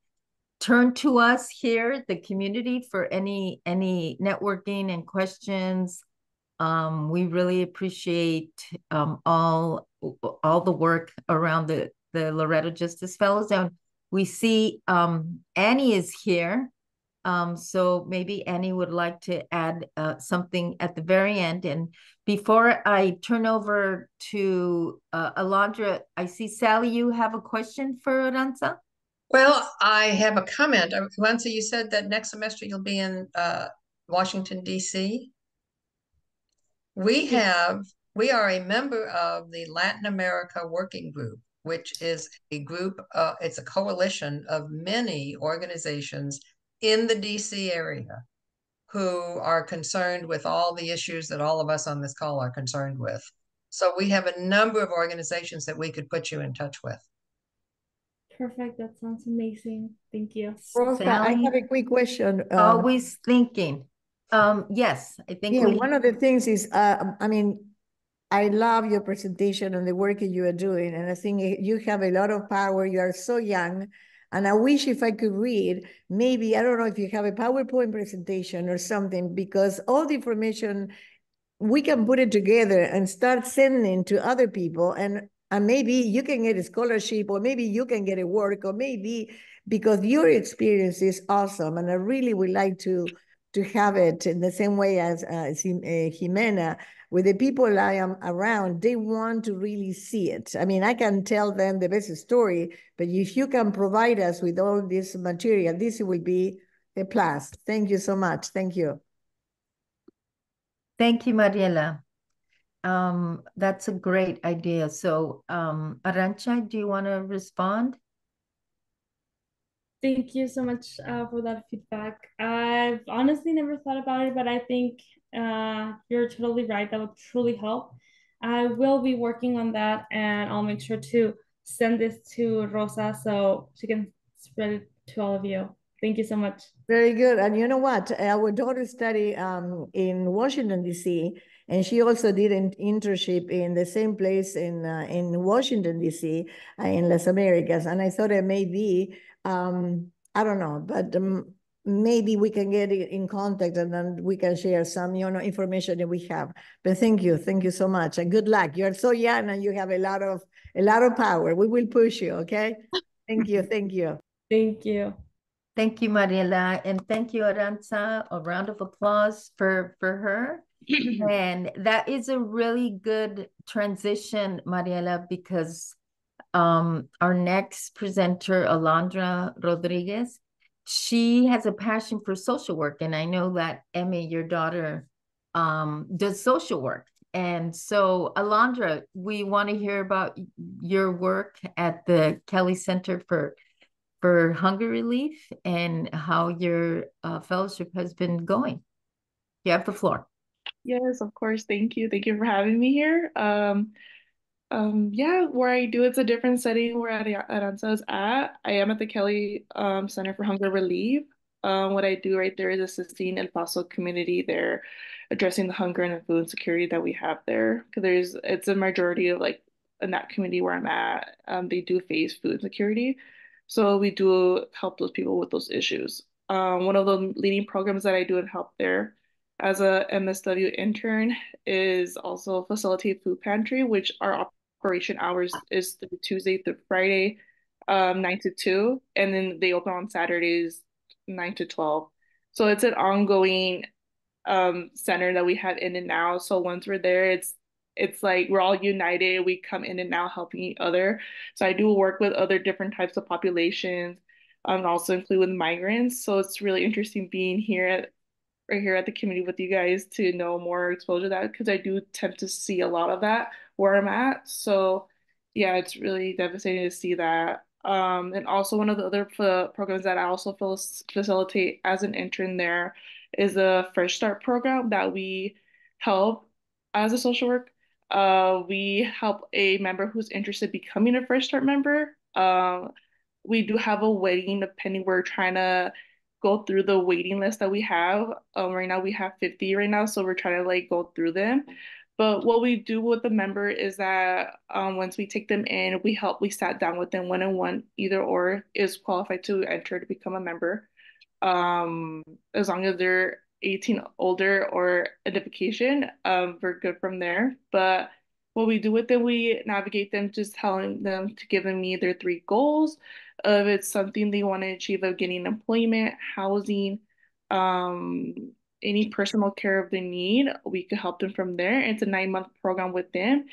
turn to us here, the community, for any networking and questions. We really appreciate all the work around the Loretto Justice Fellows. And we see Annie is here. So maybe Annie would like to add something at the very end. And before I turn over to Alondra, I see Sally, you have a question for Arantza? Well, I have a comment. Arantza, you said that next semester you'll be in Washington, D.C. We are a member of the Latin America Working Group, which is a group, it's a coalition of many organizations in the DC area who are concerned with all the issues that all of us on this call are concerned with. So we have a number of organizations that we could put you in touch with. Perfect. That sounds amazing. Thank you. Rosa, I have a quick question. Always thinking. Yes, I think one of the things is, I love your presentation and the work that you are doing. And I think you have a lot of power. You are so young. And I wish if I could read, maybe, I don't know if you have a PowerPoint presentation or something, because all the information, we can put it together and start sending to other people. And maybe you can get a scholarship, or maybe you can get a work, or maybe because your experience is awesome. And I really would like to have it in the same way as Ximena. With the people I am around, they want to really see it. I mean, I can tell them the best story, but if you can provide us with all this material, this will be a plus. Thank you so much. Thank you. Thank you, Mariela. That's a great idea. So, Arantza, do you want to respond? Thank you so much for that feedback. I've honestly never thought about it, but I think you're totally right. That would truly help. I will be working on that, and I'll make sure to send this to Rosa so she can spread it to all of you. Thank you so much. Very good. And you know what? Our daughter studied in Washington, D.C., and she also did an internship in the same place in Washington, D.C., in Las Americas. And I thought it may be, I don't know, but maybe we can get in contact and then we can share some, information that we have. But thank you so much, and good luck. You're so young and you have a lot of power. We will push you. Okay. Thank you. Thank you. Thank you, Mariela, and thank you, Arantza. A round of applause for her. And that is a really good transition, Mariela, because our next presenter, Alondra Rodriguez, she has a passion for social work, and I know that Emmy, your daughter, does social work. And so, Alondra, we want to hear about your work at the Kelly Center for Hunger Relief and how your fellowship has been going. You have the floor. Yes, of course. Thank you. Thank you for having me here. Yeah, where I do, it's a different setting where Arantza is at. I am at the Kelly Center for Hunger Relief. What I do right there is assisting El Paso community there, addressing the hunger and the food insecurity that we have there. Because it's a majority of like in that community where I'm at, they do face food insecurity. So we do help those people with those issues. One of the leading programs that I do and help there as a MSW intern is also facilitate food pantry, which our operation hours is through Tuesday through Friday, 9 to 2, and then they open on Saturdays 9 to 12. So it's an ongoing center that we have in and out. So once we're there, it's like we're all united. We come in and out helping each other. So I do work with other different types of populations, and also include with migrants. So it's really interesting being right here at the community with you guys to know more exposure to that, because I do tend to see a lot of that where I'm at. So yeah, it's really devastating to see that. And also one of the other programs that I also facilitate as an intern there is a Fresh Start program that we help as a social work. We help a member who's interested becoming a Fresh Start member. We do have a waiting, depending, we're trying to go through the waiting list that we have. Right now we have 50 right now, so we're trying to like go through them. But what we do with the member is that once we take them in, we sat down with them one-on-one, either or is qualified to enter to become a member. As long as they're 18 older or identification, we're good from there. But what we do with them, we navigate them, just telling them to give them either 3 goals of it's something they want to achieve of getting employment, housing, um, any personal care of the need, we could help them from there. It's a 9-month program with them.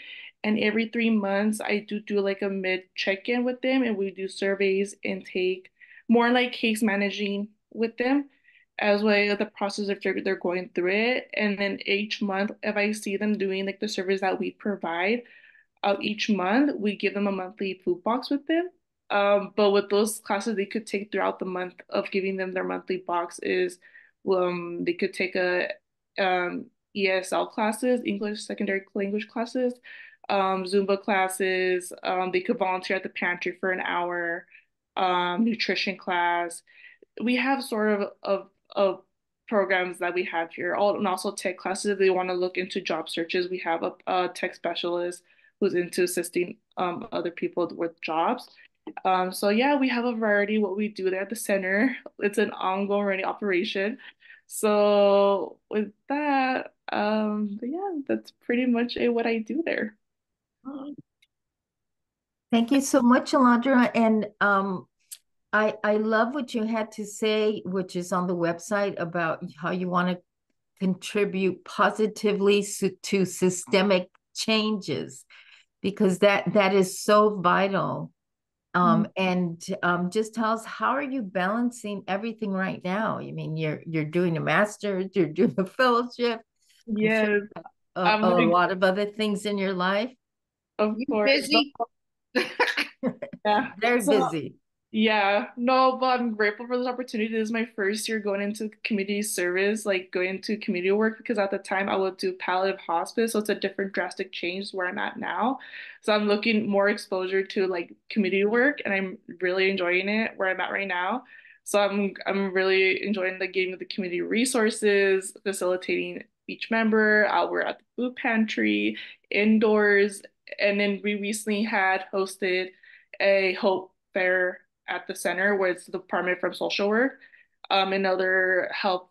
And every 3 months, I do like a mid check-in with them, and we do surveys, intake, more like case managing with them as well as the process if they're going through it. And then each month, if I see them doing like the service that we provide, each month we give them a monthly food box with them. But with those classes they could take throughout the month of giving them their monthly box is they could take a ESL classes, English secondary language classes, Zumba classes. They could volunteer at the pantry for an hour, nutrition class. We have sort of programs that we have here, and also tech classes. If they want to look into job searches, we have a tech specialist who's into assisting other people with jobs. So yeah, we have a variety of what we do there at the center. It's an ongoing running operation. So with that, but yeah, that's pretty much what I do there. Thank you so much, Alondra. And I love what you had to say, which is on the website, about how you want to contribute positively to systemic changes, because that is so vital. And just tell us, how are you balancing everything right now? I mean, you're doing a master's, you're doing a fellowship, Yes, a lot of other things in your life. Of course. Busy? Yeah. Very busy. Yeah, no, but I'm grateful for this opportunity. This is my first year going into community service, like going into community work, because at the time I would do palliative hospice, so it's a different drastic change where I'm at now. So I'm looking more exposure to like community work, and I'm really enjoying it where I'm at right now. So I'm really enjoying the getting the community resources, facilitating each member. We're at the food pantry, indoors, and then we recently had hosted a Hope Fair at the center, where it's the Department from Social Work, and other health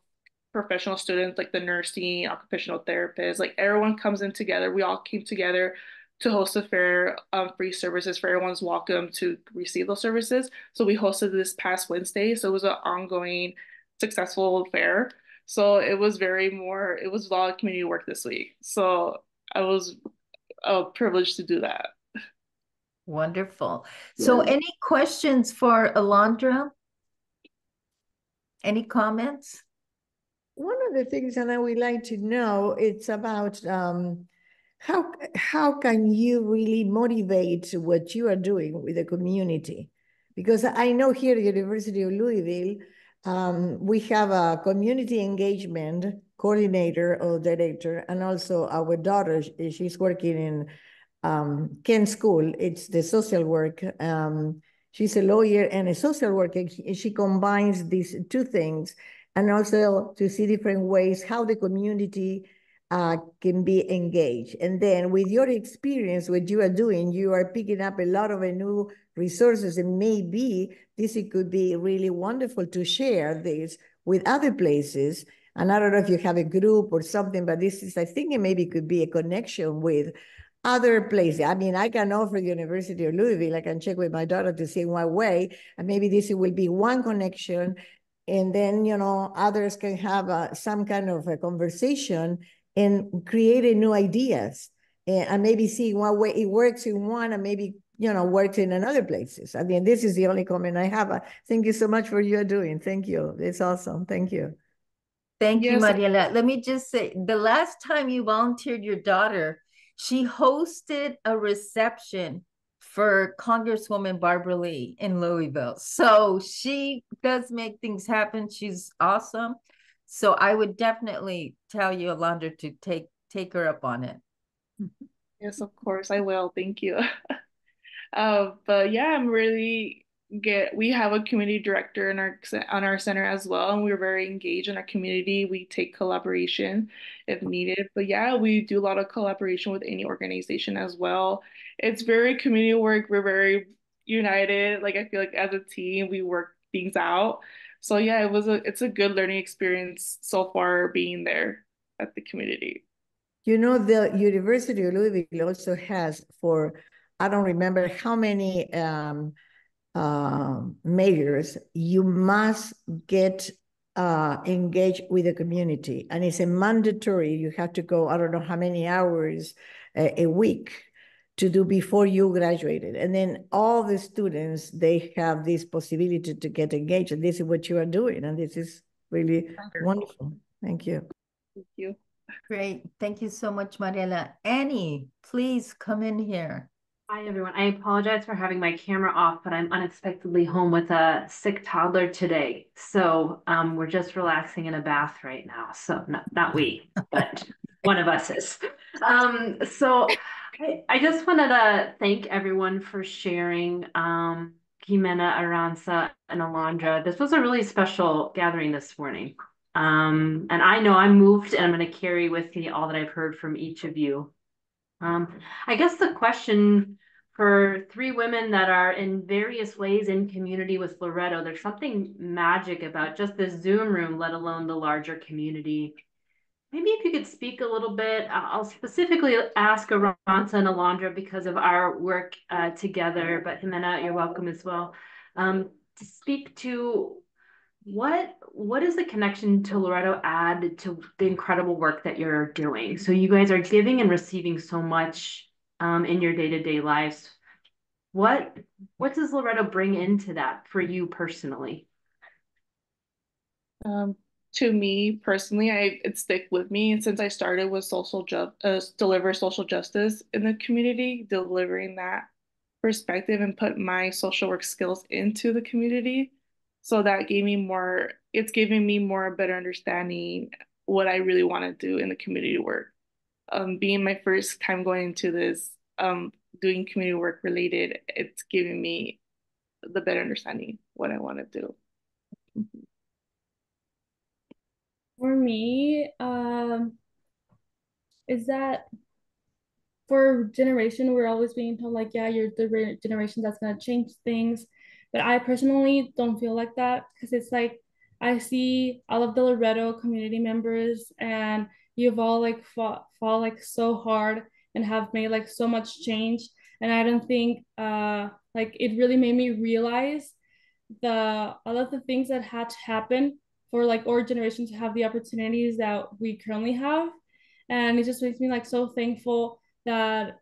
professional students like the nursing, occupational therapists, like everyone comes in together. We all came together to host a fair, free services for everyone's welcome to receive those services. So we hosted this past Wednesday. So it was an ongoing successful fair. So it was it was a lot of community work this week. So I was privileged to do that. Wonderful. So any questions for Alondra? Any comments? One of the things that I would like to know, it's about how can you really motivate what you are doing with the community? Because I know here at the University of Louisville, we have a community engagement coordinator or director, and also our daughter, she's working in Kent School. It's the social work. She's a lawyer and a social worker. She combines these two things, and also to see different ways how the community can be engaged. And then with your experience, what you are doing, you are picking up a lot of new resources, and maybe this it could be really wonderful to share this with other places. And I don't know if you have a group or something, but this is, I think it maybe could be a connection with other places. I mean, I can offer the University of Louisville, I can check with my daughter to see in what way, and maybe this will be one connection, and then, you know, others can have some kind of a conversation and create new ideas, and maybe see what way it works in one and maybe, you know, works in another places. I mean, this is the only comment I have. Thank you so much for what you're doing. Thank you. It's awesome. Thank you. Thank you, Mariela. Let me just say, the last time you volunteered your daughter, she hosted a reception for Congresswoman Barbara Lee in Louisville. So she does make things happen. She's awesome. So I would definitely tell you, Alondra, to take her up on it. Yes, of course I will. Thank you. But yeah, I'm really we have a community director in our center as well, and we're very engaged in our community. We take collaboration if needed. But yeah, we do a lot of collaboration with any organization as well. It's very community work. We're very united. Like, I feel like as a team, we work things out. So yeah, it's a good learning experience so far being there at the community. You know, the University of Louisville also has, for I don't remember how many majors, you must get engaged with the community. And it's a mandatory, you have to go, I don't know how many hours a week to do before you graduated. And then all the students, they have this possibility to get engaged. And this is what you are doing. And this is really wonderful. Thank you. Thank you. Great. Thank you so much, Mariela. Annie, please come in here. Hi, everyone. I apologize for having my camera off, but I'm unexpectedly home with a sick toddler today. So we're just relaxing in a bath right now. So not we, but one of us is. So I just wanted to thank everyone for sharing. Ximena, Arantza, and Alondra. This was a really special gathering this morning. And I know I'm moved, and I'm going to carry with me all that I've heard from each of you. I guess the question for three women that are in various ways in community with Loretto, there's something magic about just this Zoom room, let alone the larger community. Maybe if you could speak a little bit, I'll specifically ask Arantza and Alondra because of our work together, but Ximena, you're welcome as well, to speak to what is the connection to Loretto add to the incredible work that you're doing? So you guys are giving and receiving so much in your day-to-day lives. What does Loretto bring into that for you personally? To me personally, it stick with me since I started with deliver social justice in the community, delivering that perspective and put my social work skills into the community. So that gave me more, it's giving me more better understanding what I really want to do in the community work. Being my first time going into this, doing community work related, it's giving me the better understanding what I want to do. For me, is that for generation, we're always being told like, yeah, you're the generation that's gonna change things. But I personally don't feel like that because it's like I see all of the Loretto community members and you've all like fought like so hard and have made like so much change. And I don't think like it really made me realize all of the things that had to happen for like our generation to have the opportunities that we currently have. And it just makes me like so thankful that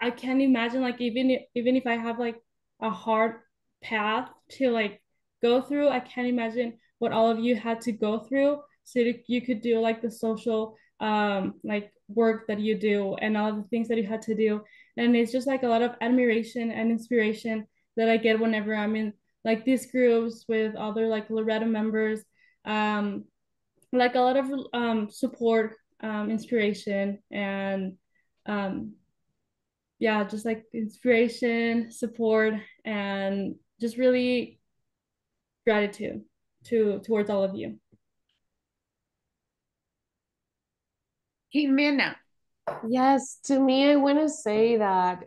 I can't imagine like even if I have like a hard path to like go through, I can't imagine what all of you had to go through so that you could do like the social like work that you do and all the things that you had to do. And it's just like a lot of admiration and inspiration that I get whenever I'm in like these groups with other like Loretto members, like a lot of support, inspiration, and yeah, just like inspiration, support, and just really gratitude towards all of you. Ximena. Yes, to me, I want to say that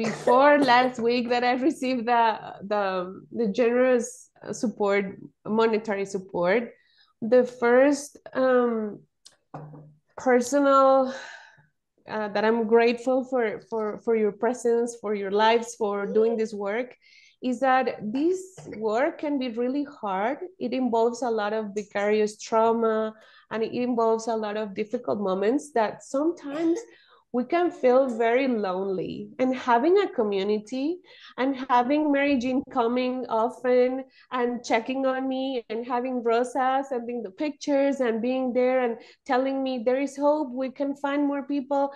before last week that I received the generous support, monetary support, the first personal that I'm grateful for your presence, for your lives, for doing this work, is that this work can be really hard. It involves a lot of vicarious trauma, and it involves a lot of difficult moments that sometimes we can feel very lonely. And having a community and having Mary Jean coming often and checking on me, and having Rosa sending the pictures and being there and telling me there is hope, we can find more people,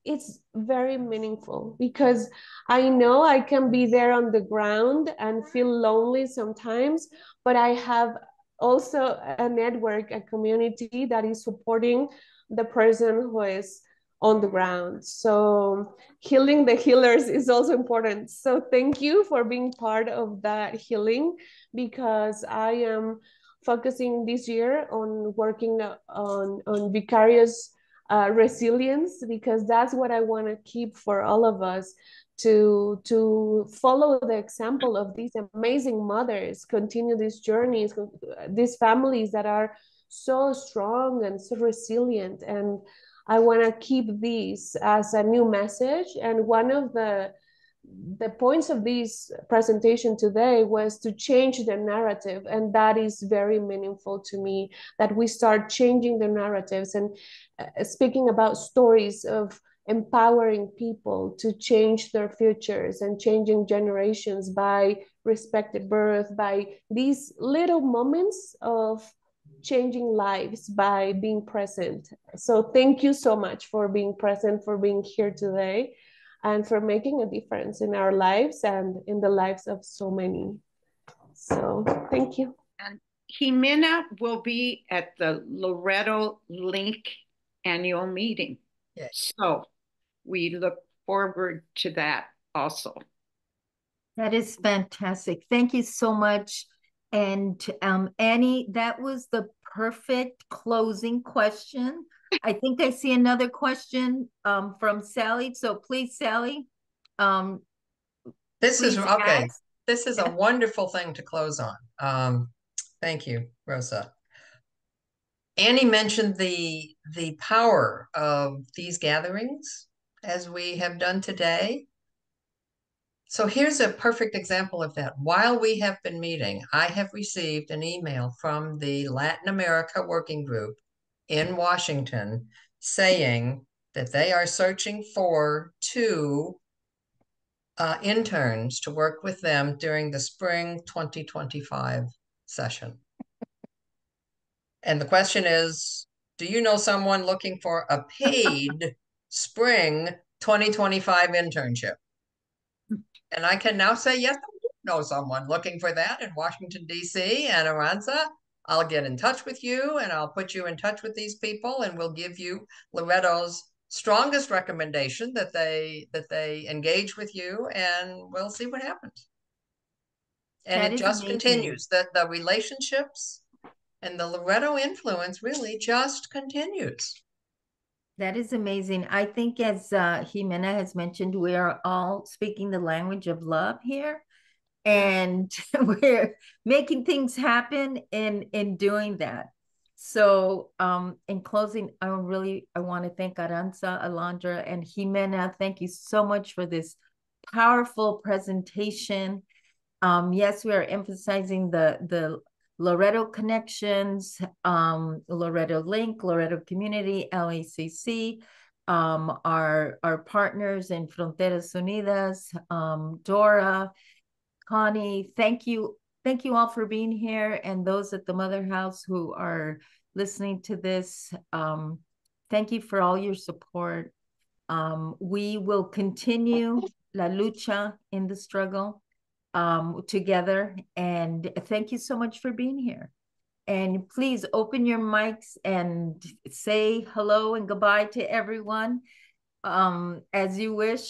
it's very meaningful, because I know I can be there on the ground and feel lonely sometimes, but I have also a network, a community that is supporting the person who is on the ground. So healing the healers is also important. So thank you for being part of that healing, because I am focusing this year on working on vicarious resilience, because that's what I want to keep for all of us, to follow the example of these amazing mothers, continue these journeys, these families that are so strong and so resilient. And I want to keep these as a new message. And one of the points of this presentation today was to change the narrative, and that is very meaningful to me, that we start changing the narratives and speaking about stories of empowering people to change their futures and changing generations by respected birth, by these little moments of changing lives by being present. So thank you so much for being present, for being here today, and for making a difference in our lives and in the lives of so many. So thank you. And Ximena will be at the Loretto Link annual meeting. Yes. So we look forward to that also. That is fantastic. Thank you so much. And Annie, that was the perfect closing question. I think I see another question from Sally. So please, Sally. This is okay. Ask. This is a wonderful thing to close on. Thank you, Rosa. Annie mentioned the power of these gatherings, as we have done today. So here's a perfect example of that. While we have been meeting, I have received an email from the Latin America Working Group in Washington saying that they are searching for 2 interns to work with them during the spring 2025 session. And the question is, do you know someone looking for a paid spring 2025 internship? And I can now say, yes, I do know someone looking for that in Washington, D.C. and Arantza. I'll get in touch with you, and I'll put you in touch with these people, and we'll give you Loretto's strongest recommendation that they engage with you, and we'll see what happens. And it just continues. The relationships and the Loretto influence really just continues. That is amazing. I think, as Ximena has mentioned, we are all speaking the language of love here, and we're making things happen in doing that. So in closing, I want to thank Arantza, Alondra, and Ximena. Thank you so much for this powerful presentation. Yes, we are emphasizing the Loretto connections, Loretto Link, Loretto Community, LACC, our partners in Fronteras Unidas, Dora, Connie. Thank you thank you all for being here, and those at the Mother House who are listening to this. Thank you for all your support. We will continue la lucha in the struggle together. And thank you so much for being here. And please open your mics and say hello and goodbye to everyone as you wish.